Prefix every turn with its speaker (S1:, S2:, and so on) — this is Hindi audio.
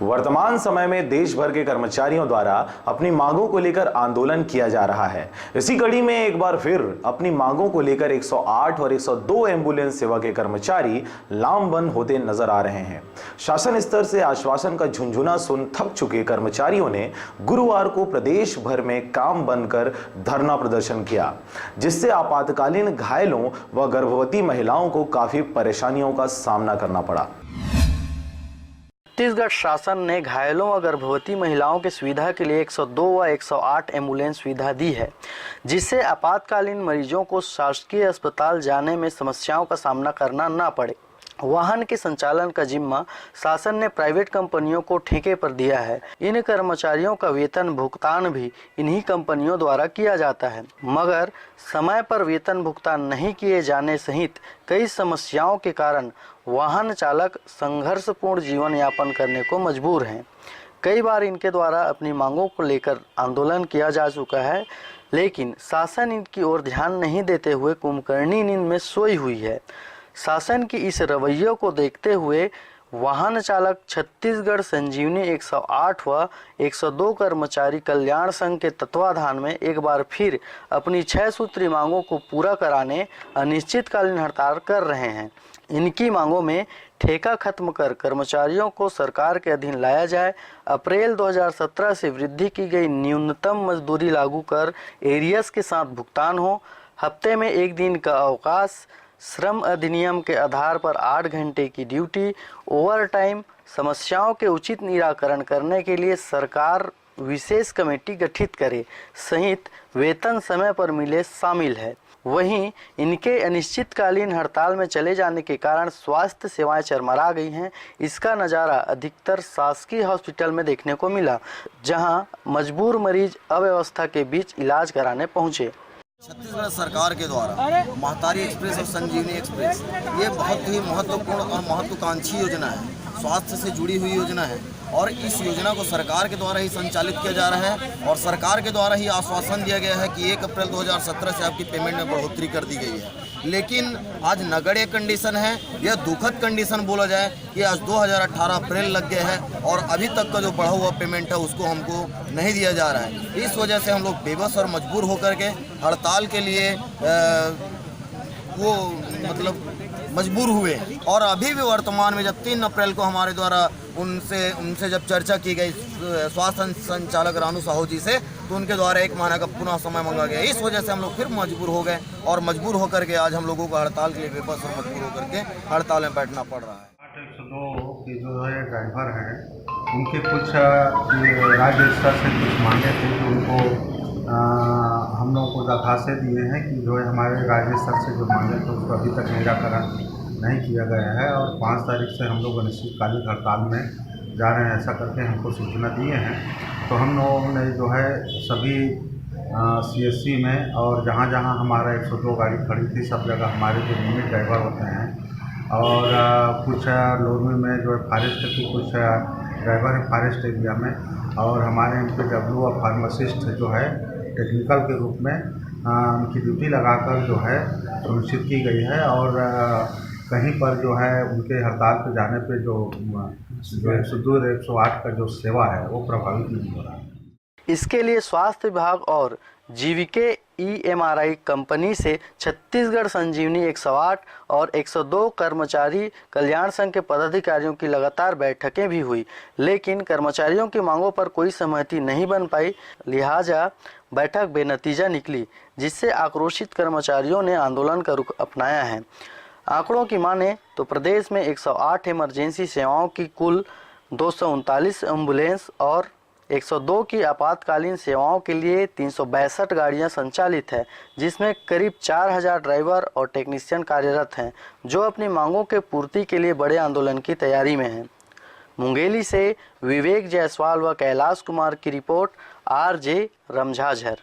S1: वर्तमान समय में देश भर के कर्मचारियों द्वारा अपनी मांगों को लेकर आंदोलन किया जा रहा है। इसी कड़ी में एक बार फिर अपनी मांगों को लेकर 108 और 102 एम्बुलेंस सेवा के कर्मचारी लामबंद होते नजर आ रहे हैं। शासन स्तर से आश्वासन का झुंझुना सुन थक चुके कर्मचारियों ने गुरुवार को प्रदेश भर में काम बंद कर धरना प्रदर्शन किया, जिससे आपातकालीन घायलों व गर्भवती महिलाओं को काफी परेशानियों का सामना करना पड़ा।
S2: छत्तीसगढ़ शासन ने घायलों व गर्भवती महिलाओं की सुविधा के लिए 102 व 108 एम्बुलेंस सुविधा दी है, जिससे आपातकालीन मरीजों को शासकीय अस्पताल जाने में समस्याओं का सामना करना ना पड़े। वाहन के संचालन का जिम्मा शासन ने प्राइवेट कंपनियों को ठेके पर दिया है। इन कर्मचारियों का वेतन भुगतान भी इन्हीं कंपनियों द्वारा किया जाता है, मगर समय पर वेतन भुगतान नहीं किए जाने सहित कई समस्याओं के कारण वाहन चालक संघर्षपूर्ण जीवन यापन करने को मजबूर हैं। कई बार इनके द्वारा अपनी मांगों को लेकर आंदोलन किया जा चुका है, लेकिन शासन इनकी ओर ध्यान नहीं देते हुए कुंभकर्णी नींद में सोई हुई है। शासन की इस रवैये को देखते हुए वाहन चालक छत्तीसगढ़ संजीवनी 108 व 102 कर्मचारी कल्याण संघ के तत्वाधान में एक बार फिर अपनी 6 सूत्री मांगों को पूरा कराने अनिश्चितकालीन हड़ताल कर रहे हैं। इनकी मांगों में ठेका खत्म कर कर्मचारियों को सरकार के अधीन लाया जाए, अप्रैल 2017 से वृद्धि की गई न्यूनतम मजदूरी लागू कर एरियर्स के साथ भुगतान हो, हफ्ते में एक दिन का अवकाश, श्रम अधिनियम के आधार पर 8 घंटे की ड्यूटी, ओवर टाइम, समस्याओं के उचित निराकरण करने के लिए सरकार विशेष कमेटी गठित करे सहित वेतन समय पर मिले शामिल है। वहीं इनके अनिश्चितकालीन हड़ताल में चले जाने के कारण स्वास्थ्य सेवाएं चरमरा गई हैं। इसका नज़ारा अधिकतर शासकीय हॉस्पिटल में देखने को मिला, जहां मजबूर मरीज अव्यवस्था के बीच इलाज कराने पहुंचे।
S3: छत्तीसगढ़ सरकार के द्वारा महतारी एक्सप्रेस और संजीवनी एक्सप्रेस ये बहुत ही महत्वपूर्ण और महत्वाकांक्षी योजना है, स्वास्थ्य से जुड़ी हुई योजना है और इस योजना को सरकार के द्वारा ही संचालित किया जा रहा है और सरकार के द्वारा ही आश्वासन दिया गया है कि 1 अप्रैल 2017 से आपकी पेमेंट में बढ़ोतरी कर दी गई है। लेकिन आज नगण्य कंडीशन है, यह दुखद कंडीशन बोला जाए कि आज 2018 अप्रैल लग गए हैं और अभी तक का जो बढ़ा हुआ पेमेंट है उसको हमको नहीं दिया जा रहा है। इस वजह से हम लोग बेबस और मजबूर होकर के हड़ताल के लिए मजबूर हुए और अभी भी वर्तमान में जब 3 अप्रैल को हमारे द्वारा उनसे जब चर्चा की गई स्वास्थ्य संचालक रानू साहू जी से, तो उनके द्वारा 1 महीना का पुनः समय मांगा गया। इस वजह से हम लोग फिर मजबूर हो गए और मजबूर होकर के आज हम लोगों को हड़ताल के लिए बेबस और मजबूर होकर के हड़ताल में बैठना पड़ रहा है।
S4: 102 के जो है ड्राइवर हैं, उनके कुछ राज्य स्तर से कुछ मांगे थे कि उनको हम लोगों को दरखास्तें दिए हैं कि जो है हमारे राज्य स्तर से जो मांगे थे उसको अभी तक निराकरण नहीं किया गया है और 5 तारीख से हम लोग अनिश्चितकालीन हड़ताल में जा रहे हैं, ऐसा करके हमको सूचना दिए हैं। तो हम लोगों ने जो है सभी CSC में और जहाँ जहाँ हमारा 102 गाड़ी खड़ी थी सब जगह हमारे जो यूनिट ड्राइवर होते हैं और कुछ लोरमी में जो है फॉरेस्ट की कुछ ड्राइवर है फॉरेस्ट एरिया में और हमारे MPW और फार्मासिस्ट जो है टेक्निकल के रूप में उनकी ड्यूटी लगाकर जो है सुनिश्चित की गई है और कहीं पर जो है उनके हड़ताल पे जाने पे जो 102 और 108 का जो सेवा है वो प्रभावित नहीं हो रहा है।
S2: इसके लिए स्वास्थ्य विभाग और जीवीके EMRI कंपनी से छत्तीसगढ़ संजीवनी 108 और 102 कर्मचारी कल्याण संघ के पदाधिकारियों की लगातार बैठकें भी हुई, लेकिन कर्मचारियों की मांगों पर कोई सहमति नहीं बन पाई। लिहाजा बैठक बेनतीजा निकली, जिससे आक्रोशित कर्मचारियों ने आंदोलन का रुख अपनाया है। आंकड़ों की माने तो प्रदेश में 108 इमरजेंसी सेवाओं की कुल 239 एम्बुलेंस और 102 की आपातकालीन सेवाओं के लिए 362 गाड़ियां संचालित है, जिसमें करीब 4000 ड्राइवर और टेक्नीशियन कार्यरत हैं, जो अपनी मांगों के पूर्ति के लिए बड़े आंदोलन की तैयारी में हैं। मुंगेली से विवेक जायसवाल व कैलाश कुमार की रिपोर्ट, RJ रमझाझर।